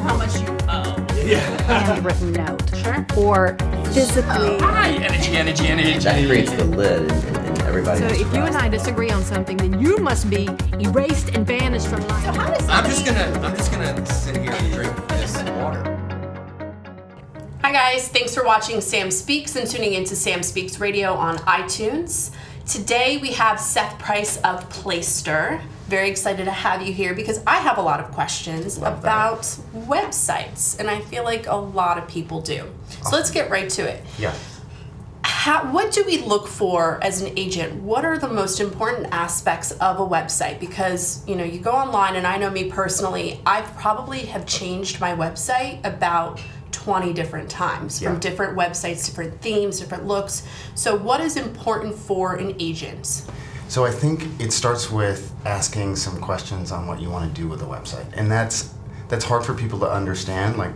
how much you owe. Handwritten note. Sure. Or physically. Hi, energy. That creates the lid and everybody. So just if you and I grasps it. disagree on something, then you must be erased and banished from life. So how does I'm just gonna sit here and drink this water. Hi guys, thanks for watching Sam Speaks and tuning into Sam Speaks Radio on iTunes. Today we have Seth Price of Playster. Very excited to have you here because I have a lot of questions about websites, and I feel like a lot of people do. So let's get right to it. Yeah. What do we look for as an agent? What are the most important aspects of a website? Because you go online, and I know me personally, I probably have changed my website about 20 different times from different websites, different themes, different looks. So what is important for an agent? So I think it starts with asking some questions on what you want to do with a website. And that's hard for people to understand. Like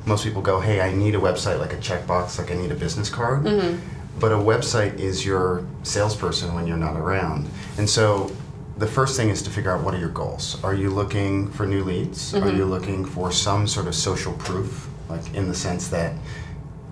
most people go, hey, I need a website, like a checkbox, like I need a business card. Mm-hmm. But a website is your salesperson when you're not around. And so the first thing is to figure out what are your goals. Are you looking for new leads? Mm-hmm. Are you looking for some sort of social proof? Like in the sense that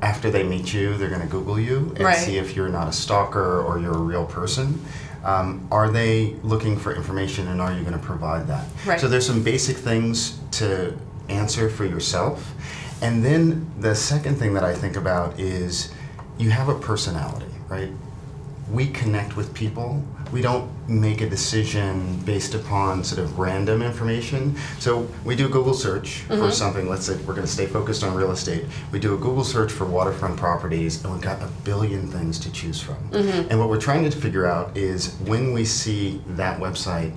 after they meet you, they're going to Google you and see if you're not a stalker or you're a real person. Are they looking for information, and are you going to provide that? Right. So there's some basic things to answer for yourself. And then the second thing that I think about is you have a personality, right? We connect with people. We don't make a decision based upon sort of random information. So we do a Google search for something. Let's say we're going to stay focused on real estate. We do a Google search for waterfront properties, and we've got a billion things to choose from. And what we're trying to figure out is when we see that website,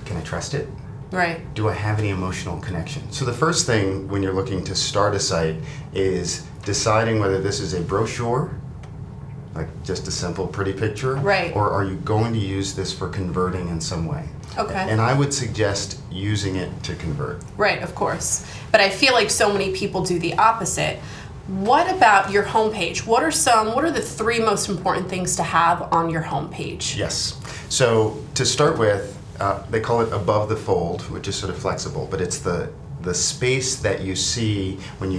can I trust it? Right. Do I have any emotional connection? So the first thing when you're looking to start a site is deciding whether this is a brochure, like just a simple pretty picture, right, or are you going to use this for converting in some way? Okay. And I would suggest using it to convert. Right, of course. But I feel like so many people do the opposite. What about your homepage? What are the three most important things to have on your homepage? Yes. So to start with, they call it above the fold, which is sort of flexible, but it's the space that you see when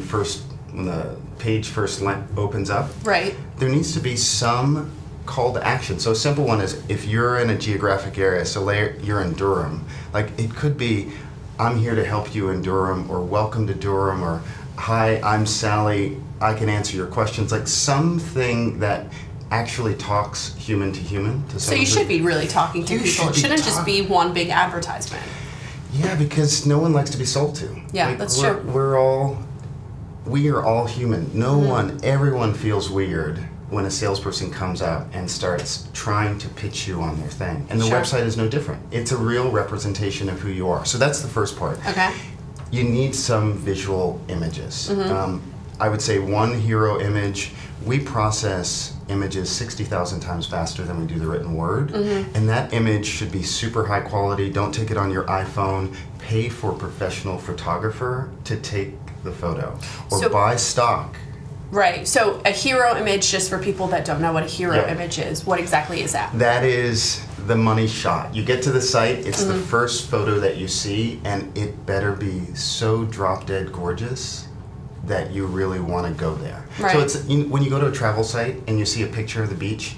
the page first opens up. Right. There needs to be some call to action. So a simple one is if you're in a geographic area, so you're in Durham, like it could be, I'm here to help you in Durham, or welcome to Durham, or hi, I'm Sally, I can answer your questions. Like something that actually talks human to human. So you should be really talking to people. It shouldn't just be one big advertisement. Yeah, because no one likes to be sold to. Yeah, like, that's true. We are all human. Everyone feels weird when a salesperson comes out and starts trying to pitch you on their thing. And the website is no different. It's a real representation of who you are. So that's the first part. Okay. You need some visual images. I would say one hero image. We process images 60,000 times faster than we do the written word. And that image should be super high quality. Don't take it on your iPhone. Pay for a professional photographer to take the photo, or buy stock. Right. So a hero image, just for people that don't know what a hero image is, what exactly is that? That is the money shot. You get to the site, it's the first photo that you see, and it better be so drop dead gorgeous that you really want to go there. Right. So it's when you go to a travel site and you see a picture of the beach,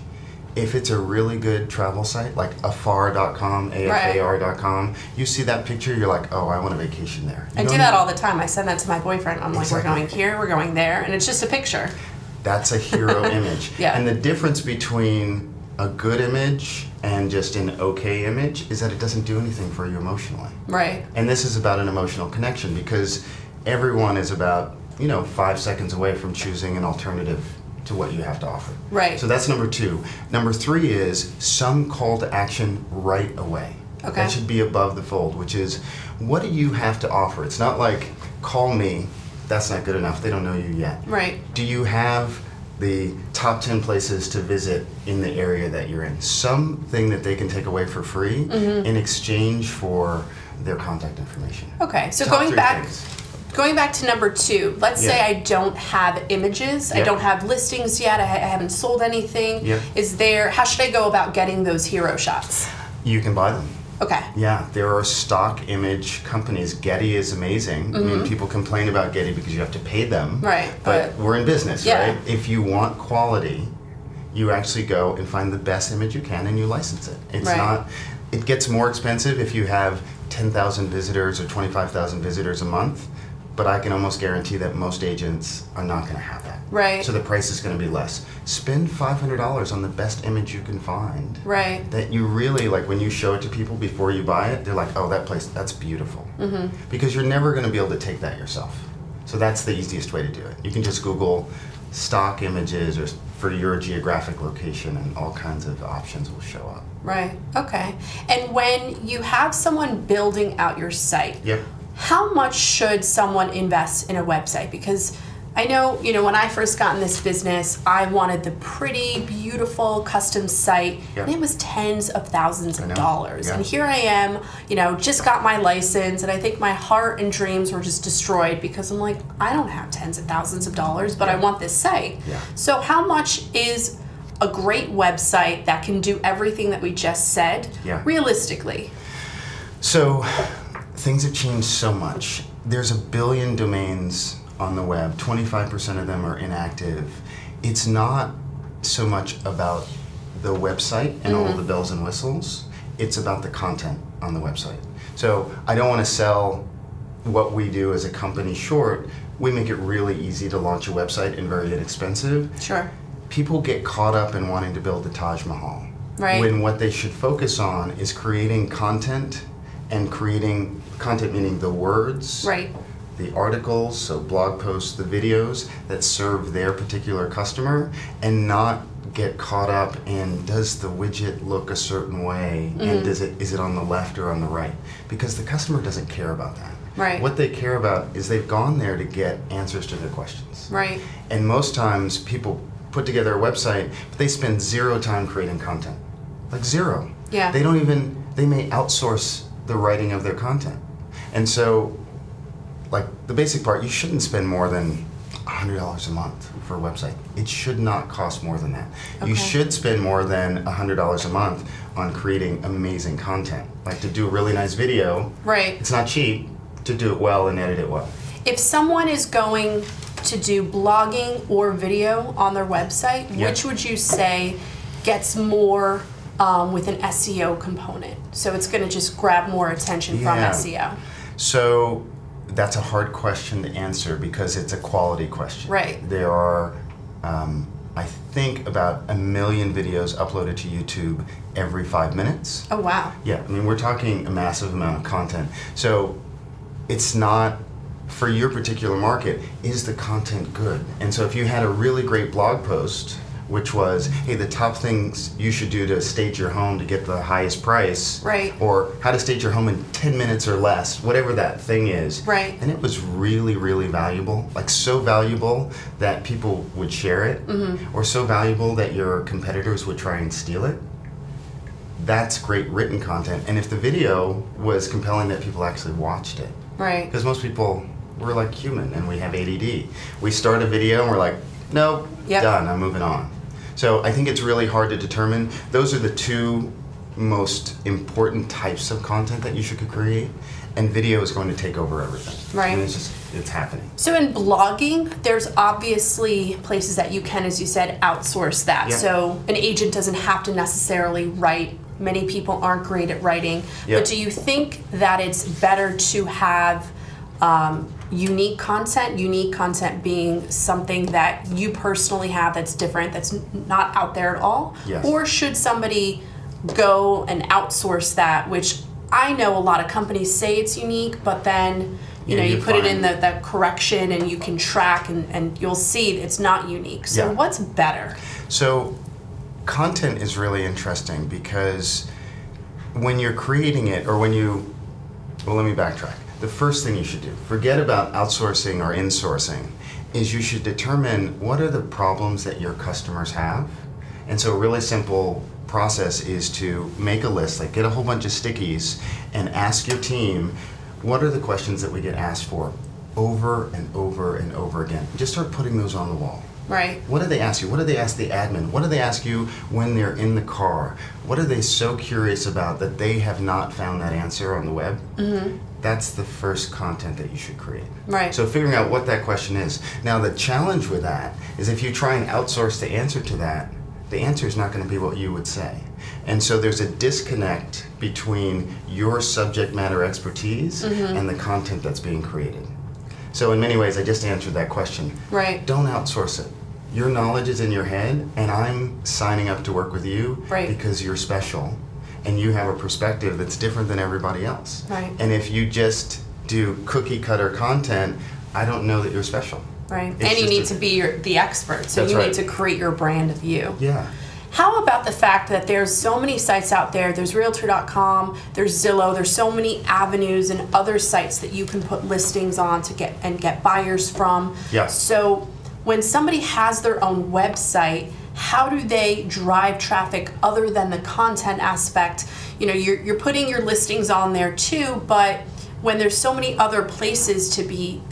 if it's a really good travel site, like afar.com, afar.com, you see that picture, you're like, oh, I want a vacation there. I do that all the time. I send that to my boyfriend. I'm like, we're going here, we're going there, and it's just a picture. That's a hero image. Yeah. And the difference between a good image and just an okay image is that it doesn't do anything for you emotionally. Right. And this is about an emotional connection, because everyone is about 5 seconds away from choosing an alternative to what you have to offer. Right. So that's number 2. Number 3 is some call to action right away. Okay. That should be above the fold, which is, what do you have to offer? It's not like, call me, that's not good enough, they don't know you yet. Right. Do you have the top 10 places to visit in the area that you're in? Something that they can take away for free in exchange for their contact information. Okay, so Top going 3 back things. Going back to number 2, let's say I don't have images, I don't have listings yet, I haven't sold anything. Yep. How should I go about getting those hero shots? You can buy them. Okay. Yeah, there are stock image companies. Getty is amazing. I mean, people complain about Getty because you have to pay them. Right, But we're in business, Yeah. right? If you want quality, you actually go and find the best image you can and you license it. It's Right. not, it gets more expensive if you have 10,000 visitors or 25,000 visitors a month, but I can almost guarantee that most agents are not going to have that. Right. So the price is going to be less. Spend $500 on the best image you can find. Right. That you really, like when you show it to people before you buy it, they're like, oh, that place, that's beautiful. Because you're never going to be able to take that yourself. So that's the easiest way to do it. You can just Google stock images or for your geographic location and all kinds of options will show up. Right. Okay. And when you have someone building out your site, Yep. how much should someone invest in a website? Because I know, when I first got in this business, I wanted the pretty, beautiful custom site, Yeah. and it was tens of thousands I of know. dollars. Yeah. And here I am, just got my license, and I think my heart and dreams were just destroyed because I'm like, I don't have tens of thousands of dollars, but I want this site. Yeah. So how much is a great website that can do everything that we just said, Yeah. realistically? So things have changed so much. There's 1 billion domains on the web. 25% of them are inactive. It's not so much about the website and all the bells and whistles. It's about the content on the website. So I don't want to sell what we do as a company short. We make it really easy to launch a website and very inexpensive. Sure. People get caught up in wanting to build the Taj Mahal. Right. When what they should focus on is creating content, and creating content meaning the words, Right. the articles, so blog posts, the videos that serve their particular customer, and not get caught up in does the widget look a certain way and is it on the left or on the right? Because the customer doesn't care about that. Right. What they care about is they've gone there to get answers to their questions. Right. And most times people put together a website, but they spend 0 time creating content. Like 0. Yeah. They may outsource the writing of their content. And so, like the basic part, you shouldn't spend more than $100 a month for a website. It should not cost more than that. Okay. You should spend more than $100 a month on creating amazing content. Like to do a really nice video. Right. It's not cheap to do it well and edit it well. If someone is going to do blogging or video on their website, Yeah. which would you say gets more with an SEO component? So it's going to just grab more attention from Yeah. SEO. So that's a hard question to answer because it's a quality question. Right. There are, I think, about 1 million videos uploaded to YouTube every 5 minutes. Oh, wow. Yeah, I mean, we're talking a massive amount of content. So it's not, for your particular market, is the content good? And so if you had a really great blog post, which was, hey, the top things you should do to stage your home to get the highest price, Right. or how to stage your home in 10 minutes or less, whatever that thing is, Right. and it was really, really valuable, like so valuable that people would share it, or so valuable that your competitors would try and steal it, that's great written content. And if the video was compelling that people actually watched it, Right. because most people, we're like human and we have ADD. We start a video and we're like, no, Yep. done, I'm moving on. So I think it's really hard to determine. Those are the 2 most important types of content that you should create, and video is going to take over everything. Right. And it's happening. So in blogging, there's obviously places that you can, as you said, outsource that. Yeah. So an agent doesn't have to necessarily write. Many people aren't great at writing. Yeah. But do you think that it's better to have unique content being something that you personally have that's different, that's not out there at all? Yes. Or should somebody go and outsource that, which I know a lot of companies say it's unique, but then you Yeah, you you're put it in fine. the correction and you can track and you'll see it's not unique. So Yeah. what's better? So content is really interesting because when you're creating it, or when you, well, let me backtrack. The first thing you should do, forget about outsourcing or insourcing, is you should determine what are the problems that your customers have. And so a really simple process is to make a list, like get a whole bunch of stickies and ask your team, what are the questions that we get asked for over and over and over again? Just start putting those on the wall. Right. What do they ask you? What do they ask the admin? What do they ask you when they're in the car? What are they so curious about that they have not found that answer on the web? Mm-hmm. That's the first content that you should create. Right. So figuring out what that question is. Now the challenge with that is if you try and outsource the answer to that, the answer is not going to be what you would say. And so there's a disconnect between your subject matter expertise and the content that's being created. So in many ways, I just answered that question. Right. Don't outsource it. Your knowledge is in your head, and I'm signing up to work with you Right. because you're special, and you have a perspective that's different than everybody else. Right. And if you just do cookie cutter content, I don't know that you're special. Right. It's And you just need to be the expert, so That's you right. need to create your brand of you. Yeah. How about the fact that there's so many sites out there? There's Realtor.com, there's Zillow, there's so many avenues and other sites that you can put listings on to get buyers from. Yeah. So when somebody has their own website, how do they drive traffic other than the content aspect? You know, you're putting your listings on there too, but when there's so many other places to be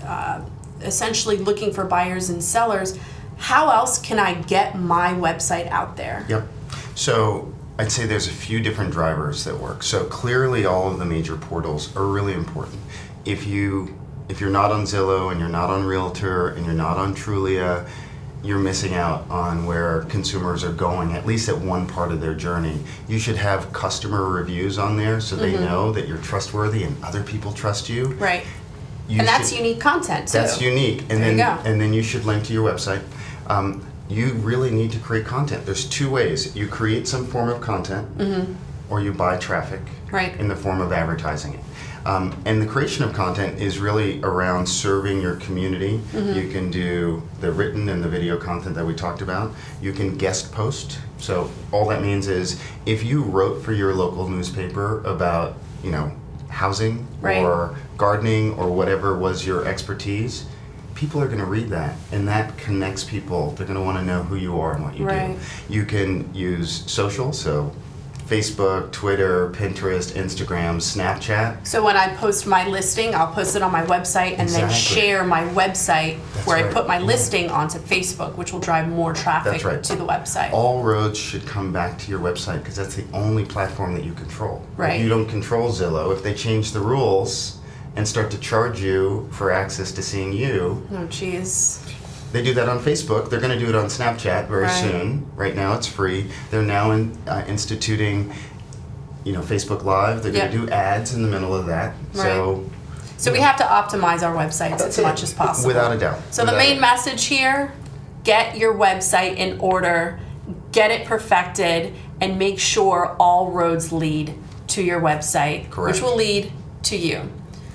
essentially looking for buyers and sellers, how else can I get my website out there? Yep. So I'd say there's a few different drivers that work. So clearly all of the major portals are really important. If you're not on Zillow and you're not on Realtor and you're not on Trulia, you're missing out on where consumers are going, at least at one part of their journey. You should have customer reviews on there so they know that you're trustworthy and other people trust you. Right. You And that's should- unique content too. That's unique. And There you go. and then you should link to your website. You really need to create content. There's two ways. You create some form of content or you buy traffic Right. in the form of advertising it. And the creation of content is really around serving your community. You can do the written and the video content that we talked about. You can guest post. So all that means is if you wrote for your local newspaper about, housing Right. or gardening or whatever was your expertise, people are going to read that, and that connects people. They're going to want to know who you are and what you Right. do. You can use social, so Facebook, Twitter, Pinterest, Instagram, Snapchat. So when I post my listing, I'll post it on my website and then Exactly. share my website That's where I right. put my listing onto Facebook, which will drive more traffic That's right. to the website. All roads should come back to your website because that's the only platform that you control. Right. You don't control Zillow. If they change the rules and start to charge you for access to seeing you, Oh, jeez. they do that on Facebook. They're going to do it on Snapchat very Right. soon. Right now it's free. They're now instituting, Facebook Live. They're going Yep. to do ads in the middle of that. So So we have to optimize our websites That's as much it. as possible. Without a doubt. So the Without main a- message here, get your website in order, get it perfected, and make sure all roads lead to your website, Correct. which will lead to you.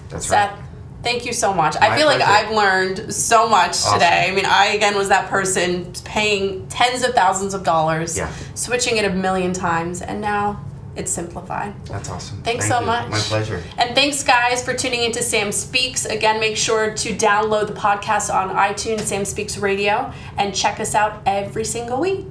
That's Seth, right. thank you so much. I My feel like pleasure. I've learned so much Awesome. today. I mean, I again was that person paying tens of thousands of dollars, Yeah. switching it a million times, and now it's simplified. That's awesome. Thanks Thank so you. much. My pleasure. And thanks, guys, for tuning into Sam Speaks. Again, make sure to download the podcast on iTunes, Sam Speaks Radio, and check us out every single week.